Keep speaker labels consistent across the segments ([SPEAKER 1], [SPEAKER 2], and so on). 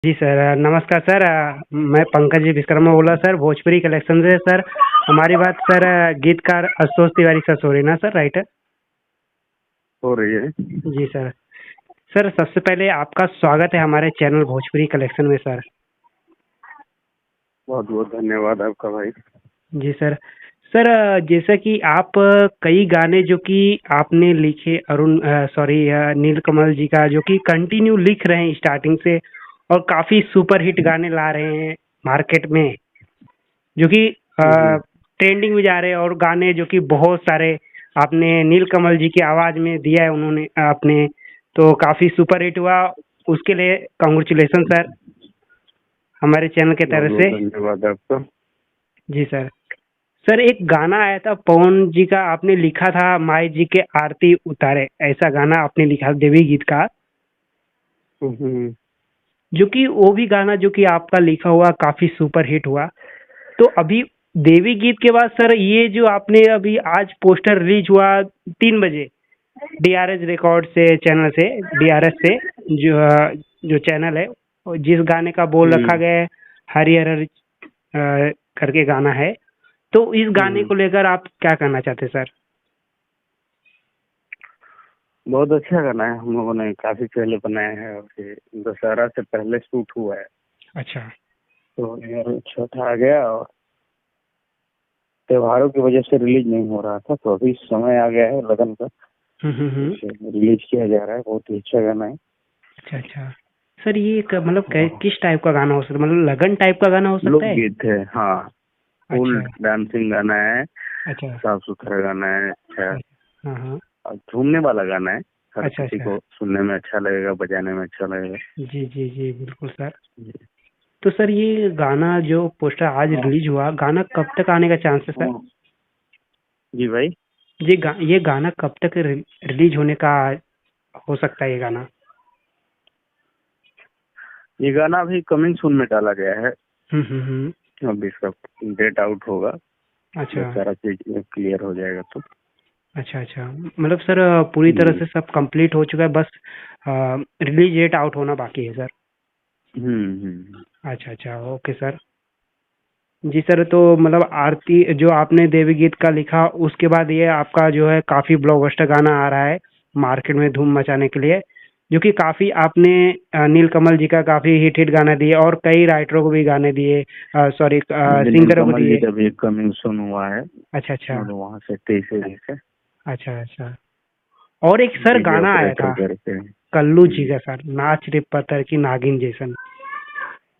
[SPEAKER 1] जी sir, नमस्कार sir. मैं पंकज विश्वकर्मा बोला सर, भोजपुरी कलेक्शन से सर। हमारी बात सर गीतकार आशुतोष तिवारी सर से हो रही ना सर, राइट है?
[SPEAKER 2] हो रही है।
[SPEAKER 1] जी सर। सर सबसे पहले आपका स्वागत है हमारे चैनल भोजपुरी कलेक्शन में सर।
[SPEAKER 2] बहुत बहुत धन्यवाद आपका भाई।
[SPEAKER 1] जी सर। सर जैसा कि आप कई गाने जो कि आपने लिखे नीलकमल जी का जो कि कंटिन्यू लिख रहे हैं स्टार्टिंग से, और काफ़ी सुपर हिट गाने ला रहे हैं मार्केट में, जो कि
[SPEAKER 2] हम्म,
[SPEAKER 1] ट्रेंडिंग में जा रहे हैं, और गाने जो कि बहुत सारे आपने नीलकमल जी की आवाज़ में दिया है उन्होंने आपने, तो काफ़ी सुपर हिट हुआ। उसके लिए कांग्रेचुलेसन सर, हमारे चैनल के
[SPEAKER 2] बहुत
[SPEAKER 1] तरफ
[SPEAKER 2] बहुत
[SPEAKER 1] से।
[SPEAKER 2] धन्यवाद आपका।
[SPEAKER 1] जी सर। सर एक गाना आया था पवन जी का, आपने लिखा था माई जी के आरती उतारे, ऐसा गाना आपने लिखा देवी गीत का,
[SPEAKER 2] हम्म,
[SPEAKER 1] जो कि वो भी गाना जो कि आपका लिखा हुआ काफ़ी सुपर हिट हुआ। तो अभी देवी गीत के बाद सर ये जो आपने अभी आज पोस्टर रिलीज हुआ 3 बजे, डीआरएस रिकॉर्ड से, चैनल से, डीआरएस से, जो चैनल है, और जिस गाने का बोल रखा
[SPEAKER 2] हम्म,
[SPEAKER 1] गया है हरिहर करके गाना है, तो इस गाने
[SPEAKER 2] हम्म।
[SPEAKER 1] को लेकर आप क्या कहना चाहते हैं सर?
[SPEAKER 2] बहुत अच्छा गाना है, हम लोगों ने काफी पहले बनाया है और ये दशहरा से पहले शूट हुआ है।
[SPEAKER 1] अच्छा।
[SPEAKER 2] तो यार छठा आ गया और त्योहारों की वजह से रिलीज नहीं हो रहा था, तो अभी समय आ गया है लगन का,
[SPEAKER 1] हम्म।
[SPEAKER 2] इसे रिलीज किया जा रहा है। बहुत ही अच्छा गाना है।
[SPEAKER 1] अच्छा अच्छा। सर ये मतलब
[SPEAKER 2] और
[SPEAKER 1] किस टाइप का गाना हो सकता है, मतलब लगन टाइप का गाना हो सकता है?
[SPEAKER 2] लोकगीत है, हाँ। फुल
[SPEAKER 1] अच्छा
[SPEAKER 2] डांसिंग गाना है,
[SPEAKER 1] अच्छा
[SPEAKER 2] साफ सुथरा गाना है, अच्छा
[SPEAKER 1] अच्छा। हाँ हाँ।
[SPEAKER 2] और झूमने वाला गाना है। हर
[SPEAKER 1] अच्छा
[SPEAKER 2] किसी
[SPEAKER 1] अच्छा।
[SPEAKER 2] को सुनने में अच्छा लगेगा, बजाने में अच्छा लगेगा।
[SPEAKER 1] जी जी जी बिल्कुल सर।
[SPEAKER 2] जी।
[SPEAKER 1] तो सर ये गाना जो पोस्टर आज रिलीज हुआ, गाना कब तक आने का चांस है सर?
[SPEAKER 2] जी भाई।
[SPEAKER 1] ये गाना कब तक रिलीज होने का हो सकता है ये गाना?
[SPEAKER 2] ये गाना अभी कमिंग सून में डाला गया है।
[SPEAKER 1] हम्म।
[SPEAKER 2] अभी इसका डेट आउट होगा
[SPEAKER 1] अच्छा
[SPEAKER 2] जब सारा चीज क्लियर हो जाएगा तो।
[SPEAKER 1] अच्छा अच्छा। मतलब सर पूरी तरह
[SPEAKER 2] हम्म,
[SPEAKER 1] से सब कंप्लीट हो चुका है, बस रिलीज डेट आउट होना बाकी है सर।
[SPEAKER 2] हम्म।
[SPEAKER 1] अच्छा अच्छा, ओके सर। जी सर, तो मतलब आरती जो आपने देवी गीत का लिखा, उसके बाद ये आपका जो है काफ़ी ब्लॉकबस्टर गाना आ रहा है मार्केट में धूम मचाने के लिए, जो कि काफ़ी आपने नीलकमल जी का काफ़ी हिट हिट गाना दिए, और कई राइटरों को भी गाने दिए, सॉरी
[SPEAKER 2] जी,
[SPEAKER 1] सिंगरों को
[SPEAKER 2] नीलकमल जी
[SPEAKER 1] दिए।
[SPEAKER 2] का भी कमिंग सून हुआ है
[SPEAKER 1] अच्छा अच्छा।
[SPEAKER 2] और वहाँ से 23 से
[SPEAKER 1] अच्छा अच्छा। और एक सर
[SPEAKER 2] डीजे
[SPEAKER 1] गाना आया
[SPEAKER 2] ऑपरेटर
[SPEAKER 1] था
[SPEAKER 2] करके।
[SPEAKER 1] कल्लू जी का सर, नाच रे पत्थर की नागिन जैसन,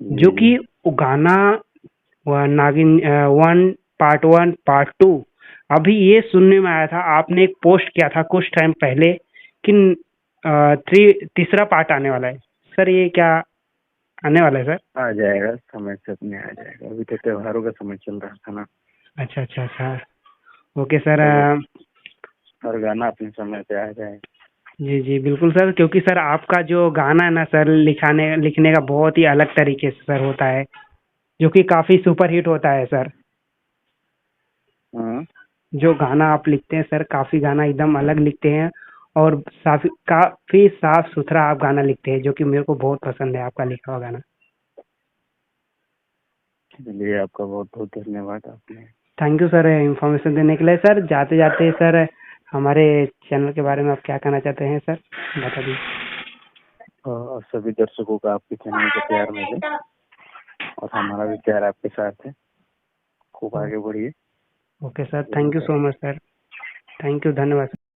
[SPEAKER 1] जो
[SPEAKER 2] जी जी।
[SPEAKER 1] कि वो गाना नागिन 1 पार्ट 1 पार्ट 2 अभी ये सुनने में आया था, आपने एक पोस्ट किया था कुछ टाइम पहले कि तीसरा पार्ट आने वाला है। सर ये क्या आने वाला है सर?
[SPEAKER 2] आ जाएगा, समय से अपने आ जाएगा। अभी तो त्योहारों का समय चल रहा था ना,
[SPEAKER 1] अच्छा अच्छा अच्छा। Okay sir.
[SPEAKER 2] तो हर गाना अपने समय पे आ जाएगा।
[SPEAKER 1] जी जी बिल्कुल सर, क्योंकि सर आपका जो गाना है ना सर, लिखने का बहुत ही अलग तरीके से सर होता है, जो कि काफ़ी सुपर हिट होता है सर।
[SPEAKER 2] हाँ।
[SPEAKER 1] जो गाना आप लिखते हैं सर, काफ़ी गाना एकदम अलग लिखते हैं, और काफ़ी साफ सुथरा आप गाना लिखते हैं, जो कि मेरे को बहुत पसंद है आपका लिखा हुआ गाना।
[SPEAKER 2] चलिए, आपका बहुत बहुत धन्यवाद। आपने
[SPEAKER 1] थैंक यू सर इन्फॉर्मेशन देने के लिए। सर जाते जाते सर हमारे चैनल के बारे में आप क्या कहना चाहते हैं सर, बता दीजिए।
[SPEAKER 2] सभी दर्शकों का आपके चैनल को प्यार मिले और हमारा भी प्यार आपके साथ है। खूब आगे बढ़िए।
[SPEAKER 1] ओके सर,
[SPEAKER 2] यही
[SPEAKER 1] थैंक यू सो
[SPEAKER 2] चाहते हैं।
[SPEAKER 1] Much sir. थैंक यू, धन्यवाद।